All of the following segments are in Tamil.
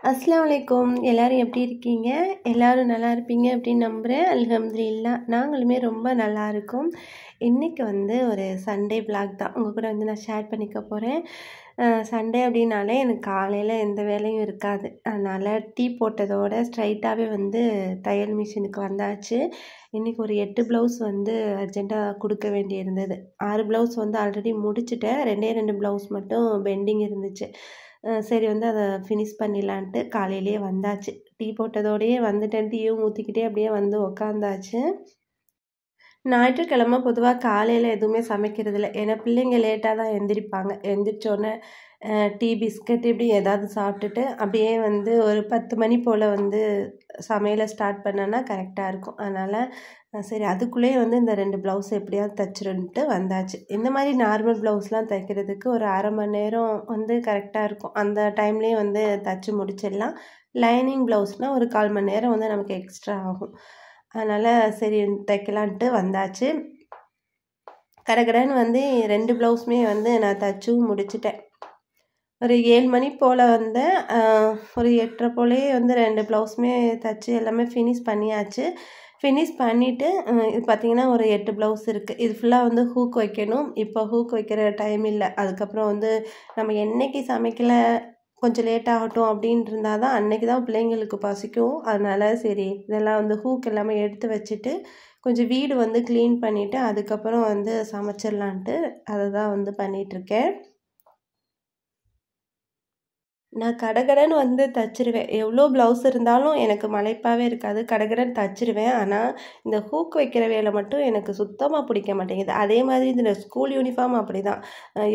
அஸ்ஸலாமு அலைக்கும். எல்லாரும் எப்படி இருக்கீங்க? எல்லாரும் நல்லா இருப்பீங்க அப்படின்னு நம்புகிறேன். அல்ஹம்துலில்லாஹ் நாங்களுமே ரொம்ப நல்லா இருக்கோம். இன்றைக்கி வந்து ஒரு சண்டே விலாக் தான் உங்கள் கூட வந்து நான் ஷேர் பண்ணிக்க போகிறேன். சண்டே அப்படின்னாலே எனக்கு காலையில் எந்த வேலையும் இருக்காது. அதனால் டீ போட்டதோடு ஸ்ட்ரைட்டாகவே வந்து தையல் மிஷினுக்கு வந்தாச்சு. இன்றைக்கி ஒரு 8 ப்ளவுஸ் வந்து அர்ஜெண்ட்டாக கொடுக்க வேண்டியிருந்தது. 6 ப்ளவுஸ் வந்து ஆல்ரெடி முடிச்சுட்டேன். 2 ப்ளவுஸ் மட்டும் பெண்டிங் இருந்துச்சு. சரி வந்து அதை ஃபினிஷ் பண்ணிடலான்ட்டு காலையிலேயே வந்தாச்சு. டீ போட்டதோடையே வந்துட்டேன். டீயும் ஊற்றிக்கிட்டே அப்படியே வந்து உக்காந்தாச்சு. ஞாயிற்றுக்கிழமை பொதுவாக காலையில் எதுவுமே சமைக்கிறதில்ல. ஏன்னா பிள்ளைங்க லேட்டாக தான் எந்திரிப்பாங்க. எந்திரிச்சோடனே டீ பிஸ்கட் இப்படி ஏதாவது சாப்பிட்டுட்டு அப்படியே வந்து ஒரு 10 மணி போல் வந்து சமையலை ஸ்டார்ட் பண்ணேன்னா கரெக்டாக இருக்கும். அதனால் சரி அதுக்குள்ளேயே வந்து இந்த 2 ப்ளவுஸ் எப்படியாவது தைச்சிருன்ட்டு வந்தாச்சு. இந்த மாதிரி நார்மல் ப்ளவுஸ்லாம் தைக்கிறதுக்கு ஒரு அரை மணி நேரம் வந்து கரெக்டாக இருக்கும். அந்த டைம்லேயே வந்து தைச்சி முடிச்சிடலாம். லைனிங் ப்ளவுஸ்னால் ஒரு 1/4 மணி நேரம் வந்து நமக்கு எக்ஸ்ட்ரா ஆகும். அதனால் சரி தைக்கலான்ட்டு வந்தாச்சு. கடகடன்னு வந்து 2 ப்ளவுஸுமே வந்து நான் தைச்சும் முடிச்சிட்டேன். ஒரு 7 மணி போல் வந்தேன். ஒரு 8:30 போலேயே வந்து 2 ப்ளவுஸுமே தைச்சி எல்லாமே ஃபினிஷ் பண்ணியாச்சு. ஃபினிஷ் பண்ணிவிட்டு இது பார்த்திங்கன்னா ஒரு 8 ப்ளவுஸ் இருக்குது. இது ஃபுல்லாக வந்து ஹூக் வைக்கணும். இப்போ ஹூக் வைக்கிற டைம் இல்லை. அதுக்கப்புறம் வந்து நம்ம என்றைக்கு சமைக்கலை கொஞ்சம் லேட் ஆகட்டும் அப்படின்ட்டு இருந்தால் தான் அன்றைக்கி தான் பிள்ளைங்களுக்கு பசிக்கும். அதனால் சரி இதெல்லாம் வந்து ஹூக் எல்லாமே எடுத்து வச்சுட்டு கொஞ்சம் வீடு வந்து க்ளீன் பண்ணிவிட்டு அதுக்கப்புறம் வந்து சமைச்சிடலான்ட்டு அதை தான் வந்து பண்ணிகிட்ருக்கேன். நான் கடகடன்னு வந்து தைச்சிருவேன். எவ்வளோ ப்ளவுஸ் இருந்தாலும் எனக்கு மலைப்பாகவே இருக்காது. கடகடன்னு தைச்சிருவேன். ஆனால் இந்த ஹூக் வைக்கிற வேலை மட்டும் எனக்கு சுத்தமாக பிடிக்க மாட்டேங்குது. அதே மாதிரி இந்த ஸ்கூல் யூனிஃபார்ம் அப்படி தான்.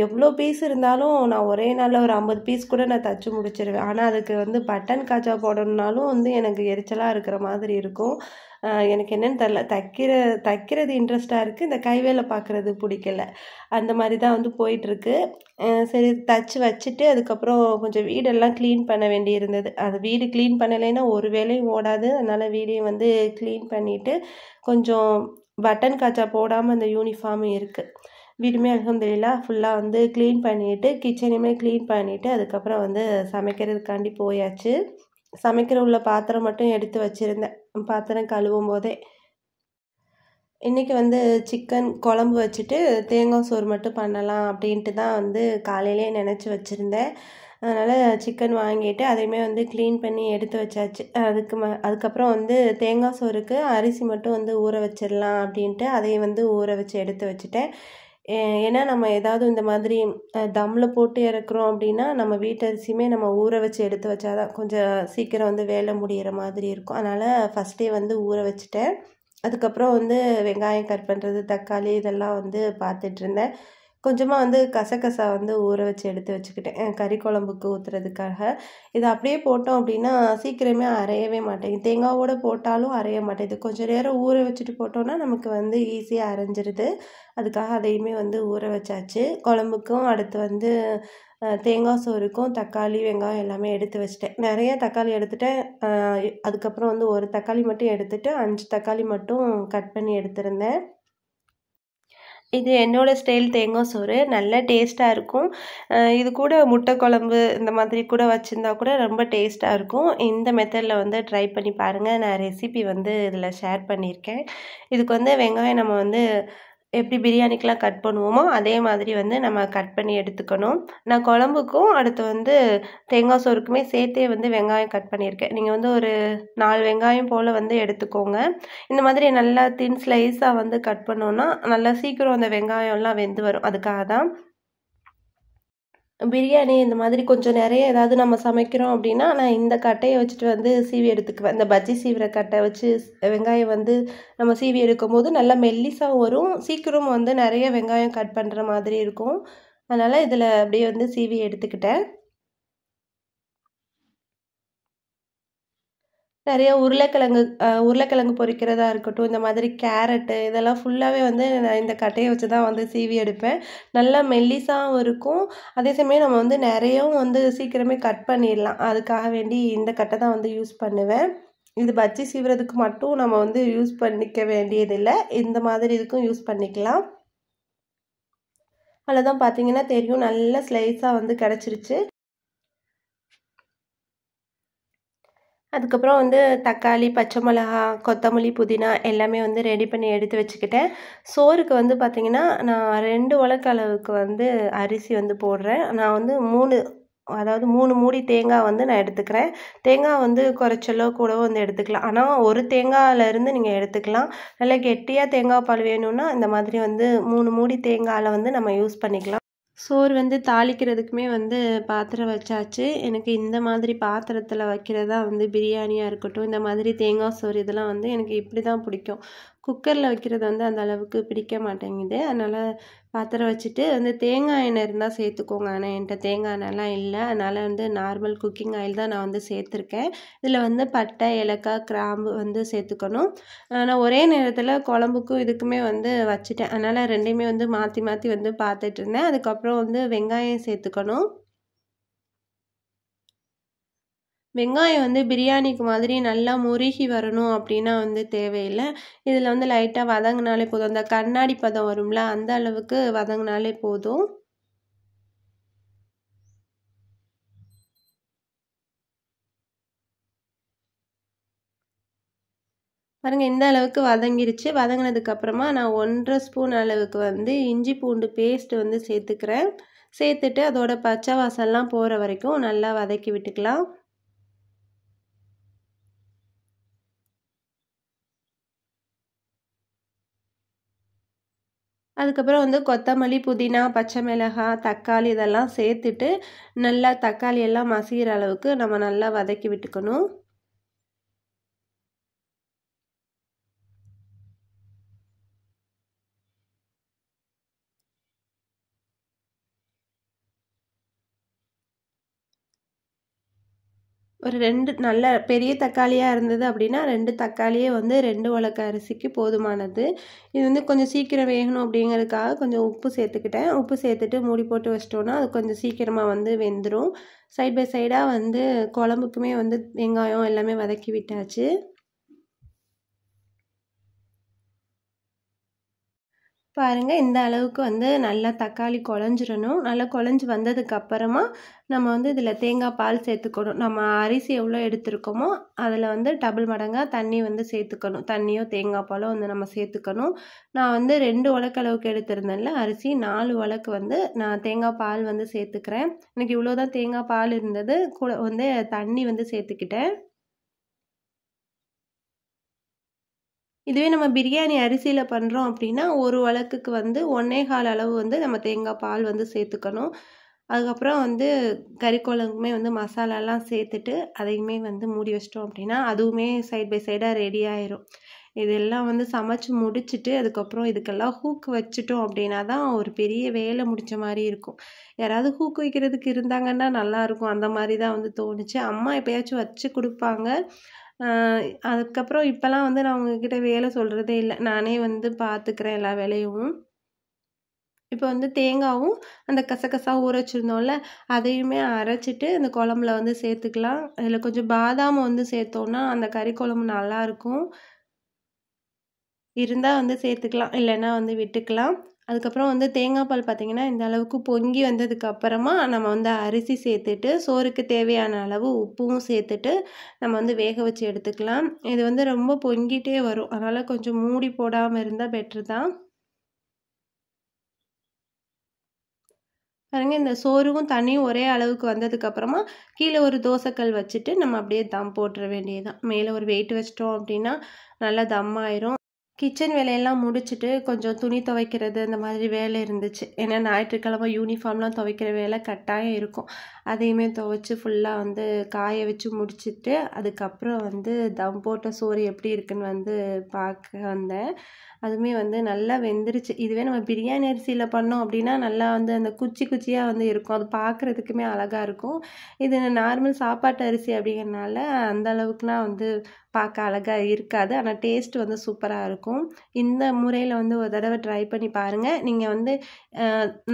எவ்வளோ பீஸ் இருந்தாலும் நான் ஒரே நாளில் ஒரு 50 பீஸ் கூட நான் தைச்சி முடிச்சிருவேன். ஆனால் அதுக்கு வந்து பட்டன் காஜா போடணுன்னாலும் வந்து எனக்கு எரிச்சலாக இருக்கிற மாதிரி இருக்கும். எனக்கு என்னென்னு தெரில. தைக்கிறது இன்ட்ரெஸ்ட்டாக இருக்குது. இந்த கைவேலை பார்க்குறது பிடிக்கல. அந்த மாதிரி தான் வந்து போயிட்டுருக்கு. சரி தைச்சி வச்சுட்டு அதுக்கப்புறம் கொஞ்சம் வீடெல்லாம் க்ளீன் பண்ண வேண்டி இருந்தது. அது வீடு க்ளீன் பண்ணலைன்னா ஒரு வேலையும் ஓடாது. அதனால் வீடையும் வந்து க்ளீன் பண்ணிவிட்டு கொஞ்சம் பட்டன் காஜா போடாமல் அந்த யூனிஃபார்ம் இருக்குது. வீடுமே அல்ஹம்துலில்லாஹ் ஃபுல்லாக வந்து க்ளீன் பண்ணிவிட்டு கிச்சனையுமே க்ளீன் பண்ணிவிட்டு அதுக்கப்புறம் வந்து சமைக்கிறதுக்காண்டி போயாச்சு. சமைக்கிற உள்ள பாத்திரம் மட்டும் எடுத்து வச்சுருந்தேன். பாத்திரம் கழுவும் போதே இன்றைக்கி வந்து சிக்கன் குழம்பு வச்சுட்டு தேங்காய் சோறு மட்டும் பண்ணலாம் அப்படின்ட்டு தான் வந்து காலையிலே நினச்சி வச்சுருந்தேன். அதனால் சிக்கன் வாங்கிட்டு அதையுமே வந்து க்ளீன் பண்ணி எடுத்து வச்சாச்சு. அதுக்கப்புறம் வந்து தேங்காய் சோறுக்கு அரிசி மட்டும் வந்து ஊற வச்சிடலாம் அப்படின்ட்டு அதையும் வந்து ஊற வச்சு எடுத்து வச்சுட்டேன். ஏன்னா நம்ம ஏதாவது இந்த மாதிரி தம்மில் போட்டு இறக்குறோம் அப்படின்னா நம்ம வீட்டரிசியுமே நம்ம ஊற வச்சு எடுத்து வச்சா தான் கொஞ்சம் சீக்கிரம் வந்து வேலை முடிகிற மாதிரி இருக்கும். அதனால் ஃபஸ்ட்டே வந்து ஊற வச்சுட்டேன். அதுக்கப்புறம் வந்து வெங்காயம் கட் பண்ணுறது தக்காளி இதெல்லாம் வந்து பார்த்துட்ருந்தேன். கொஞ்சமாக வந்து கசகசா வந்து ஊற வச்சு எடுத்து வச்சுக்கிட்டேன் கறி குழம்புக்கு ஊற்றுறதுக்காக. இதை அப்படியே போட்டோம் அப்படின்னா சீக்கிரமே அரையவே மாட்டேங்குது. தேங்காவோடு போட்டாலும் அரைய மாட்டேங்குது. கொஞ்சம் நேரம் ஊற வச்சுட்டு போட்டோன்னா நமக்கு வந்து ஈஸியாக அரைஞ்சிருது. அதுக்காக அதையுமே வந்து ஊற வச்சாச்சு. குழம்புக்கும் அடுத்து வந்து தேங்காய் சோறுக்கும் தக்காளி வெங்காயம் எல்லாமே எடுத்து வச்சிட்டேன். நிறைய தக்காளி எடுத்துட்டேன். அதுக்கப்புறம் வந்து ஒரு தக்காளி மட்டும் எடுத்துகிட்டு 5 தக்காளி மட்டும் கட் பண்ணி எடுத்திருந்தேன். இது என்னோடய ஸ்டைல் தேங்காய் சோறு நல்ல டேஸ்ட்டாக இருக்கும். இது கூட முட்டை குழம்பு இந்த மாதிரி கூட வச்சுருந்தா கூட ரொம்ப டேஸ்ட்டாக இருக்கும். இந்த மெத்தடில் வந்து ட்ரை பண்ணி பாருங்கள். நான் ரெசிபி வந்து இதில் ஷேர் பண்ணியிருக்கேன். இதுக்கு வந்து வெங்காயம் நம்ம வந்து எப்படி பிரியாணிக்கெலாம் கட் பண்ணுவோமோ அதே மாதிரி வந்து நம்ம கட் பண்ணி எடுத்துக்கணும். நான் குழம்புக்கும் அடுத்து வந்து தேங்காய் சோறுக்குமே சேர்த்தே வந்து வெங்காயம் கட் பண்ணியிருக்கேன். நீங்கள் வந்து ஒரு 4 வெங்காயம் போல் வந்து எடுத்துக்கோங்க. இந்த மாதிரி நல்லா தின் ஸ்லைஸாக வந்து கட் பண்ணோன்னா நல்லா சீக்கிரம் அந்த வெங்காயம்லாம் வெந்து வரும். அதுக்காக தான் பிரியாணி இந்த மாதிரி கொஞ்சம் நிறைய ஏதாவது நம்ம சமைக்கிறோம் அப்படின்னா நான் இந்த கட்டையை வச்சுட்டு வந்து சீவி எடுத்துக்குவேன். இந்த பஜ்ஜி சீவிர கட்டை வச்சு வெங்காயம் வந்து நம்ம சீவி எடுக்கும்போது நல்லா மெல்லிசாக வரும். சீக்கிரம் வந்து நிறைய வெங்காயம் கட் பண்ணுற மாதிரி இருக்கும். அதனால் இதில் அப்படியே வந்து சீவி எடுத்துக்கிட்டேன். நிறைய உருளைக்கிழங்கு பொரிக்கிறதா இருக்கட்டும், இந்த மாதிரி கேரட்டு இதெல்லாம் ஃபுல்லாகவே வந்து நான் இந்த கட்டையை வச்சு தான் வந்து சீவி எடுப்பேன். நல்லா மெல்லிசாவும் இருக்கும். அதே சமயம் நம்ம வந்து நிறையவும் வந்து சீக்கிரமே கட் பண்ணிடலாம். அதுக்காக வேண்டி இந்த கட்டை தான் வந்து யூஸ் பண்ணுவேன். இது பஜ்ஜி சீவுறதுக்கு மட்டும் நம்ம வந்து யூஸ் பண்ணிக்க வேண்டியதில்லை. இந்த மாதிரி இதுக்கும் யூஸ் பண்ணிக்கலாம். அவ்வளோதான் பார்த்தீங்கன்னா தெரியும். நல்ல ஸ்லைஸாக வந்து கிடச்சிருச்சு. அதுக்கப்புறம் வந்து தக்காளி, பச்சை மிளகா, கொத்தமல்லி, புதினா எல்லாமே வந்து ரெடி பண்ணி எடுத்து வச்சுக்கிட்டேன். சோறுக்கு வந்து பார்த்திங்கன்னா, நான் 2 உலக்கு அளவுக்கு வந்து அரிசி வந்து போடுறேன். நான் வந்து 3 அதாவது 3 மூடி தேங்காய் வந்து நான் எடுத்துக்கிறேன். தேங்காய் வந்து குறைச்சலோ கூடவோ வந்து எடுத்துக்கலாம். ஆனால் ஒரு தேங்காயிலேருந்து நீங்கள் எடுத்துக்கலாம். நல்லா கெட்டியாக தேங்காய் பால் வேணும்னா இந்த மாதிரி வந்து 3 மூடி தேங்காயில் வந்து நம்ம யூஸ் பண்ணிக்கலாம். சோறு வந்து தாளிக்கிறதுக்குமே வந்து பாத்திரம் வச்சாச்சு. எனக்கு இந்த மாதிரி பாத்திரத்தில் வைக்கிறது தான் வந்து பிரியாணியாக இருக்கட்டும், இந்த மாதிரி தேங்காய் சோறு இதெல்லாம் வந்து எனக்கு இப்படி தான் பிடிக்கும். குக்கரில் வைக்கிறது வந்து அந்த அளவுக்கு பிடிக்க மாட்டேங்குது. அதனால் பாத்திரம் வச்சுட்டு வந்து தேங்காய் எண்ணெய் இருந்தால் சேர்த்துக்கோங்க. ஆனால் என்கிட்ட தேங்காய் எண்ணெய்லாம் இல்லை. அதனால் வந்து நார்மல் குக்கிங் ஆயில் தான் நான் வந்து சேர்த்துருக்கேன். இதில் வந்து பட்டை, ஏலக்காய், கிராம்பு வந்து சேர்த்துக்கணும். நான் ஒரே நேரத்தில் குழம்புக்கும் இதுக்குமே வந்து வச்சுட்டேன். அதனால் 2யுமே வந்து மாற்றி மாற்றி வந்து பார்த்துட்டு இருந்தேன். அதுக்கப்புறம் வந்து வெங்காயம் சேர்த்துக்கணும். வெங்காயம் வந்து பிரியாணிக்கு மாதிரி நல்லா முருகி வரணும் அப்படின்னா வந்து தேவையில்லை. இதில் வந்து லைட்டாக வதங்கினாலே போதும். அந்த கண்ணாடி பதம் வரும்ல, அந்த அளவுக்கு வதங்கினாலே போதும். பாருங்க, இந்த அளவுக்கு வதங்கிருச்சு. வதங்கினதுக்கப்புறமா நான் 1½ ஸ்பூன் அளவுக்கு வந்து இஞ்சி பூண்டு பேஸ்ட் வந்து சேர்த்துக்கிறேன். சேர்த்துட்டு அதோட பச்சை வாசம்லாம் போகிற வரைக்கும் நல்லா வதக்கி விட்டுக்கலாம். அதுக்கப்புறம் வந்து கொத்தமல்லி, புதினா, பச்சை மிளகாய், தக்காளி இதெல்லாம் சேர்த்துட்டு நல்லா தக்காளி எல்லாம் மசிகிற அளவுக்கு நம்ம நல்லா வதக்கி விட்டுக்கணும். ஒரு 2 நல்ல பெரிய தக்காளியாக இருந்தது அப்படின்னா 2 தக்காளியே வந்து 2 உலக்கு அரிசிக்கு போதுமானது. இது வந்து கொஞ்சம் சீக்கிரம் வேகணும் அப்படிங்கிறதுக்காக கொஞ்சம் உப்பு சேர்த்துக்கிட்டேன். உப்பு சேர்த்துட்டு மூடி போட்டு வச்சிட்டோன்னா அது கொஞ்சம் சீக்கிரமாக வந்து வெந்துடும். சைட் பை சைடாக வந்து குழம்புக்குமே வந்து வெங்காயம் எல்லாமே வதக்கி விட்டாச்சு. பாருங்க, இந்த அளவுக்கு வந்து நல்லா தக்காளி குழஞ்சிரணும். நல்லா குழஞ்சி வந்ததுக்கப்புறமா நம்ம வந்து இதில் தேங்காய் பால் சேர்த்துக்கணும். நம்ம அரிசி எவ்வளோ எடுத்திருக்கோமோ அதில் வந்து டபுள் மடங்காக தண்ணி வந்து சேர்த்துக்கணும். தண்ணியோ தேங்காய் பாலோ வந்து நம்ம சேர்த்துக்கணும். நான் வந்து 2 உலக்கு அளவுக்கு எடுத்திருந்தேன்ல அரிசி, 4 உலக்கு வந்து நான் தேங்காய் பால் வந்து சேர்த்துக்கிறேன். எனக்கு இவ்வளோ தான் தேங்காய் பால் இருந்தது. கூட வந்து தண்ணி வந்து சேர்த்துக்கிட்டேன். இதுவே நம்ம பிரியாணி அரிசியில் பண்ணுறோம் அப்படின்னா ஒரு உலக்குக்கு வந்து 1¼ அளவு வந்து நம்ம தேங்காய் பால் வந்து சேர்த்துக்கணும். அதுக்கப்புறம் வந்து கறி குழம்புக்குமே வந்து மசாலாலாம் சேர்த்துட்டு அதையுமே வந்து மூடி வச்சிட்டோம் அப்படின்னா அதுவுமே சைட் பை சைடாக ரெடி ஆயிரும். இதெல்லாம் வந்து சமைச்சு முடிச்சுட்டு அதுக்கப்புறம் இதுக்கெல்லாம் ஹூக் வச்சுட்டோம் அப்படின்னா தான் ஒரு பெரிய வேலை முடிச்ச மாதிரி இருக்கும். யாராவது ஹூக் வைக்கிறதுக்கு இருந்தாங்கன்னா நல்லாயிருக்கும். அந்த மாதிரி தான் வந்து தோணுச்சு. அம்மா எப்பயாச்சும் வச்சு கொடுப்பாங்க. அதுக்கப்புறம் இப்போலாம் வந்து நான் உங்ககிட்ட வேலை சொல்கிறதே இல்லை. நானே வந்து பார்த்துக்கிறேன் எல்லா வேலையும். இப்போ வந்து தேங்காவும் அந்த கசகசா ஊற வச்சுருந்தோம்ல அதையுமே அரைச்சிட்டு அந்த குழம்புல வந்து சேர்த்துக்கலாம். அதில் கொஞ்சம் பாதாம் வந்து சேர்த்தோன்னா அந்த கறி குழம்பு நல்லாயிருக்கும். இருந்தால் வந்து சேர்த்துக்கலாம், இல்லைன்னா வந்து விட்டுக்கலாம். அதுக்கப்புறம் வந்து தேங்காய் பால் பார்த்திங்கன்னா இந்த அளவுக்கு பொங்கி வந்ததுக்கு அப்புறமா நம்ம வந்து அரிசி சேர்த்துட்டு சோறுக்கு தேவையான அளவு உப்பும் சேர்த்துட்டு நம்ம வந்து வேக வச்சு எடுத்துக்கலாம். இது வந்து ரொம்ப பொங்கிட்டே வரும். அதனால் கொஞ்சம் மூடி போடாமல் இருந்தால் பெட்ரு தான். பாருங்க, இந்த சோறும் தண்ணியும் ஒரே அளவுக்கு வந்ததுக்கப்புறமா கீழே ஒரு தோசைக்கல் வச்சுட்டு நம்ம அப்படியே தம் போட்டுற வேண்டியதுதான். மேலே ஒரு வெயிட் வச்சிட்டோம் அப்படின்னா நல்லா தம் ஆயிரும். கிச்சன் வேலையெல்லாம் முடிச்சுட்டு கொஞ்சம் துணி துவைக்கிறது அந்த மாதிரி வேலை இருந்துச்சு. ஏன்னா ஞாயிற்றுக்கிழமை யூனிஃபார்ம்லாம் துவைக்கிற வேலை கட்டாயம் இருக்கும். அதையுமே துவைச்சி ஃபுல்லாக வந்து காய வச்சு முடிச்சுட்டு அதுக்கப்புறம் வந்து தம் போட்ட சோறு எப்படி இருக்குன்னு வந்து பார்க்க வந்தேன். அதுவுமே வந்து நல்லா வெந்துருச்சு. இதுவே நம்ம பிரியாணி அரிசியில் பண்ணோம் அப்படின்னா நல்லா வந்து அந்த குச்சி குச்சியாக வந்து இருக்கும். அது பார்க்குறதுக்குமே அழகாக இருக்கும். இது நார்மல் சாப்பாட்டு அரிசி அப்படிங்கிறனால அந்த அளவுக்குலாம் வந்து பார்க்க அழகாக இருக்காது. ஆனால் டேஸ்ட் வந்து சூப்பராக இருக்கும். இந்த முறையில் வந்து ஒரு தடவை ட்ரை பண்ணி பாருங்கள். நீங்கள் வந்து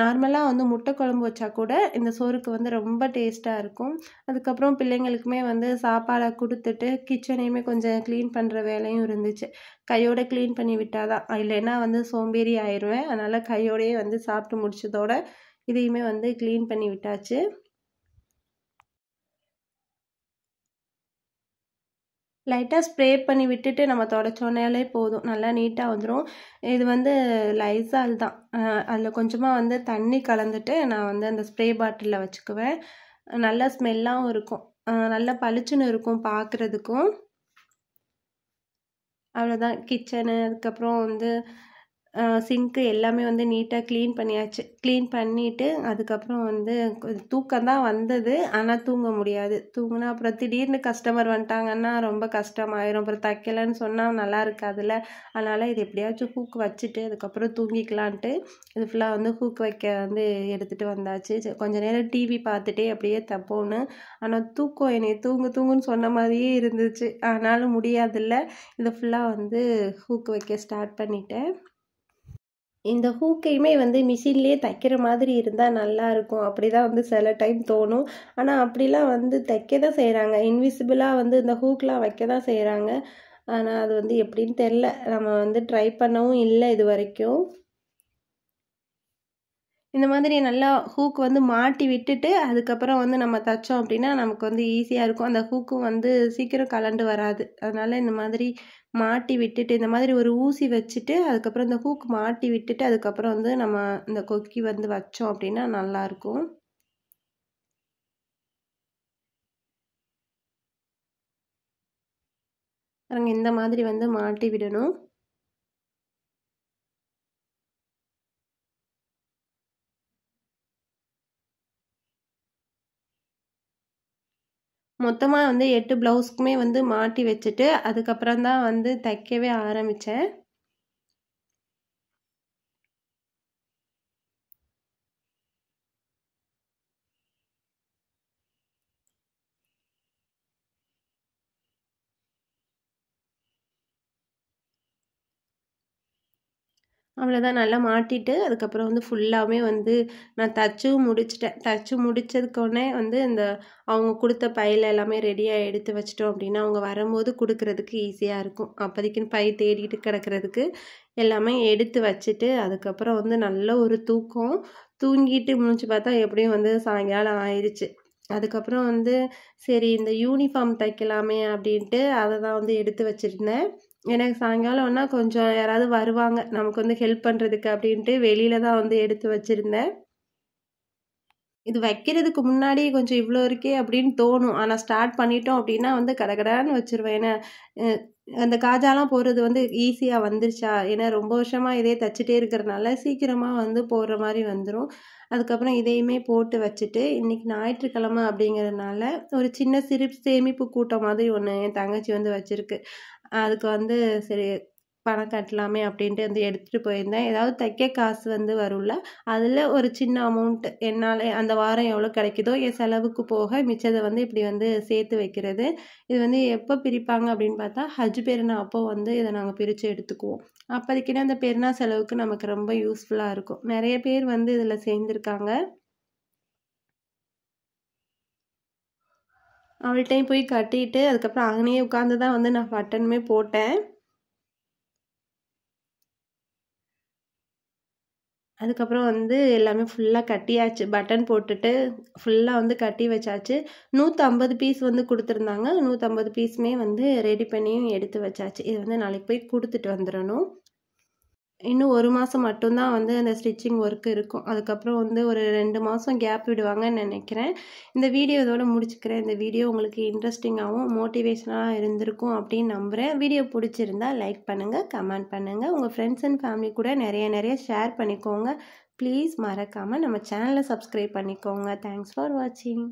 நார்மலாக வந்து முட்டை குழம்பு வச்சா கூட இந்த சோறுக்கு வந்து ரொம்ப டேஸ்ட்டாக இருக்கும். அதுக்கப்புறம் பிள்ளைங்களுக்குமே வந்து சாப்பாடை கொடுத்துட்டு கிச்சனையுமே கொஞ்சம் க்ளீன் பண்ணுற வேலையும் இருந்துச்சு. கையோட க்ளீன் பண்ணி விட்டால் தான், இல்லைன்னா வந்து சோம்பேறி ஆயிடுவேன். அதனால் கையோடையே வந்து சாப்பிட்டு முடிச்சதோட இதையுமே வந்து க்ளீன் பண்ணி விட்டாச்சு. லைட்டாக ஸ்ப்ரே பண்ணி விட்டுட்டு நம்ம தொடச்சோன்னாலே போதும், நல்லா நீட்டாக வந்துடும். இது வந்து லைசால் தான். அதில் கொஞ்சமாக வந்து தண்ணி கலந்துட்டு நான் வந்து அந்த ஸ்ப்ரே பாட்டிலில் வச்சுக்குவேன். நல்லா ஸ்மெல்லாகவும் இருக்கும், நல்லா பளிச்சுன்னு இருக்கும் பார்க்குறதுக்கும். அவ்வளோதான். கிச்சனு அதுக்கப்புறம் வந்து சிங்க்கு எல்லாமே வந்து நீட்டாக க்ளீன் பண்ணியாச்சு. க்ளீன் பண்ணிவிட்டு அதுக்கப்புறம் வந்து தூக்கம் தான் வந்தது, ஆனால் தூங்க முடியாது. தூங்கினா அப்புறம் திடீர்னு கஸ்டமர் வந்துட்டாங்கன்னா ரொம்ப கஷ்டமாயிரும். அப்புறம் தைக்கலைன்னு சொன்னால் நல்லா இருக்காதுல்ல. அதனால் இது எப்படியாச்சும் ஹூக் வச்சுட்டு அதுக்கப்புறம் தூங்கிக்கலான்ட்டு இது ஃபுல்லாக வந்து ஹூக் வைக்க வந்து எடுத்துகிட்டு வந்தாச்சு. கொஞ்ச நேரம் டிவி பார்த்துட்டே அப்படியே தைப்போன்னு. ஆனால் தூக்கம் என்னை தூங்குன்னு சொன்ன மாதிரியே இருந்துச்சு, ஆனாலும் முடியாதுல்ல. இதை ஃபுல்லாக வந்து ஹூக் வைக்க ஸ்டார்ட் பண்ணிட்டேன். இந்த ஹூக்கையுமே வந்து மிஷின்லேயே தைக்கிற மாதிரி இருந்தால் நல்லாயிருக்கும், அப்படி தான் வந்து சில டைம் தோணும். ஆனால் அப்படிலாம் வந்து தைக்க தான் செய்கிறாங்க, இன்விசிபிளாக வந்து இந்த ஹூக்லாம் வைக்க தான் செய்கிறாங்க. ஆனால் அது வந்து எப்படின்னு தெரில, நம்ம வந்து ட்ரை பண்ணவும் இல்லை இது வரைக்கும். இந்த மாதிரி நல்லா ஹூக் வந்து மாட்டி விட்டுட்டு அதுக்கப்புறம் வந்து நம்ம தைச்சோம் அப்படின்னா நமக்கு வந்து ஈஸியாக இருக்கும். அந்த ஹூக்கும் வந்து சீக்கிரம் கலண்டு வராது. அதனால் இந்த மாதிரி மாட்டி விட்டுட்டு இந்த மாதிரி ஒரு ஊசி வச்சுட்டு அதுக்கப்புறம் இந்த ஹூக் மாட்டி விட்டுட்டு அதுக்கப்புறம் வந்து நம்ம இந்த கொக்கி வந்து வச்சோம் அப்படின்னா நல்லாயிருக்கும். இந்த மாதிரி வந்து மாட்டி விடணும். மொத்தமாக வந்து 8 ப்ளவுஸ்க்குமே வந்து மாட்டி வச்சுட்டு அதுக்கப்புறம் தான் வந்து தைக்கவே ஆரம்பித்தேன். அவ்வளோதான், நல்லா மாட்டிட்டு அதுக்கப்புறம் வந்து ஃபுல்லாகவே வந்து நான் தச்சும் முடிச்சிட்டேன். தச்சு முடிச்சதுக்கோடனே வந்து இந்த அவங்க கொடுத்த பையில் எல்லாமே ரெடியாக எடுத்து வச்சிட்டோம் அப்படின்னா அவங்க வரும்போது கொடுக்குறதுக்கு ஈஸியாக இருக்கும். அப்போதைக்குன்னு பை தேடிட்டு கிடக்கிறதுக்கு எல்லாமே எடுத்து வச்சுட்டு அதுக்கப்புறம் வந்து நல்ல ஒரு தூக்கம். தூங்கிட்டு முழிச்சு பார்த்தா எப்படியும் வந்து சாயங்காலம் ஆயிடுச்சு. அதுக்கப்புறம் வந்து சரி இந்த யூனிஃபார்ம் தைக்கலாமே அப்படின்ட்டு அதை தான் வந்து எடுத்து வச்சுருந்தேன். எனக்கு சாயங்காலம்னா கொஞ்சம் யாராவது வருவாங்க நமக்கு வந்து ஹெல்ப் பண்ணுறதுக்கு அப்படின்ட்டு வெளியில தான் வந்து எடுத்து வச்சுருந்தேன். இது வைக்கிறதுக்கு முன்னாடி கொஞ்சம் இவ்வளோ இருக்கே அப்படின்னு தோணும், ஆனால் ஸ்டார்ட் பண்ணிட்டோம் அப்படின்னா வந்து கடகடான்னு வச்சுருவேன். ஏன்னா அந்த காஜாலாம் போடுறது வந்து ஈஸியாக வந்துருச்சா, ஏன்னா ரொம்ப வருஷமாக இதே தைச்சிட்டே இருக்கிறனால சீக்கிரமாக வந்து போடுற மாதிரி வந்துடும். அதுக்கப்புறம் இதையுமே போட்டு வச்சுட்டு இன்றைக்கி ஞாயிற்றுக்கிழமை அப்படிங்கிறதுனால ஒரு சின்ன சேமிப்பு கூட்டம் மாதிரி ஒன்று என் தங்கச்சி வந்து வச்சுருக்கு. அதுக்கு வந்து சரி பணம் கட்டலாமே அப்படின்ட்டு வந்து எடுத்துகிட்டு போயிருந்தேன். ஏதாவது தைக்க காசு வந்து வரும்ல, அதில் ஒரு சின்ன அமௌண்ட் என்னால் அந்த வாரம் எவ்வளோ கிடைக்குதோ என் செலவுக்கு போக மிச்சத்தை வந்து இப்படி வந்து சேர்த்து வைக்கிறது. இது வந்து எப்போ பிரிப்பாங்க அப்படின்னு பார்த்தா ஹஜ் பெருநாள் அப்போ வந்து இதை நாங்கள் பிரித்து எடுத்துக்குவோம். அப்போதைக்குன்னா அந்த பெருநாள் செலவுக்கு நமக்கு ரொம்ப யூஸ்ஃபுல்லாக இருக்கும். நிறைய பேர் வந்து இதில் சேர்ந்துருக்காங்க. அவள்கிட்டையும் போய் கட்டிட்டு அதுக்கப்புறம் அங்கேயே உட்காந்து தான் வந்து நான் பட்டனுமே போட்டேன். அதுக்கப்புறம் வந்து எல்லாமே ஃபுல்லாக கட்டியாச்சு, பட்டன் போட்டுட்டு ஃபுல்லாக வந்து கட்டி வச்சாச்சு. 150 பீஸ் வந்து கொடுத்துருந்தாங்க, 150 பீஸுமே வந்து ரெடி பண்ணியும் எடுத்து வச்சாச்சு. இது வந்து நாளைக்கு போய் கொடுத்துட்டு வந்துடணும். இன்னும் 1 மாதம் மட்டும்தான் வந்து அந்த ஸ்டிச்சிங் ஒர்க் இருக்கும். அதுக்கப்புறம் வந்து ஒரு 2 மாதம் கேப் விடுவாங்கன்னு நினைக்கிறேன். இந்த வீடியோ இதோட முடிச்சுக்கிறேன். இந்த வீடியோ உங்களுக்கு இன்ட்ரெஸ்டிங்காகவும் மோட்டிவேஷனாக இருந்திருக்கும் அப்படின்னு நம்புகிறேன். வீடியோ பிடிச்சிருந்தா லைக் பண்ணுங்கள், கமெண்ட் பண்ணுங்கள், உங்கள் ஃப்ரெண்ட்ஸ் அண்ட் ஃபேமிலி கூட நிறைய ஷேர் பண்ணிக்கோங்க. ப்ளீஸ் மறக்காமல் நம்ம சேனலை சப்ஸ்கிரைப் பண்ணிக்கோங்க. தேங்க்ஸ் ஃபார் வாட்சிங்.